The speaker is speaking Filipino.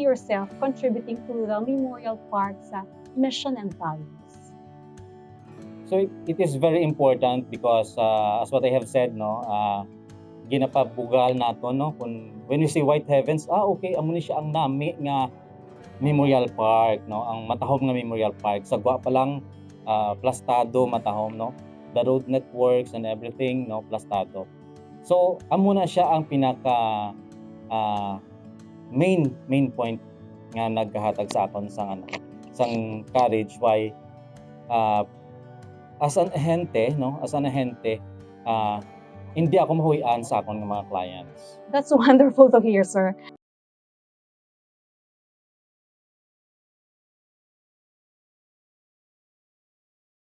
yourself contributing to the Memorial Park's mission and values? So it is very important because as what I have said, no, ginapabugal nato, no, when we say White Heavens, okay, amo ni siya ang nami nga Memorial Park, no, ang matahom nga Memorial Park. Sagwa pa lang plastado matahom, no, the road networks and everything, no, plastado. So amo na siya ang pinaka main point nga nagkahatag sa akon sang courage why as an ahente, no, hindi ako mahuyan sa akong mga clients. That's wonderful to hear, sir.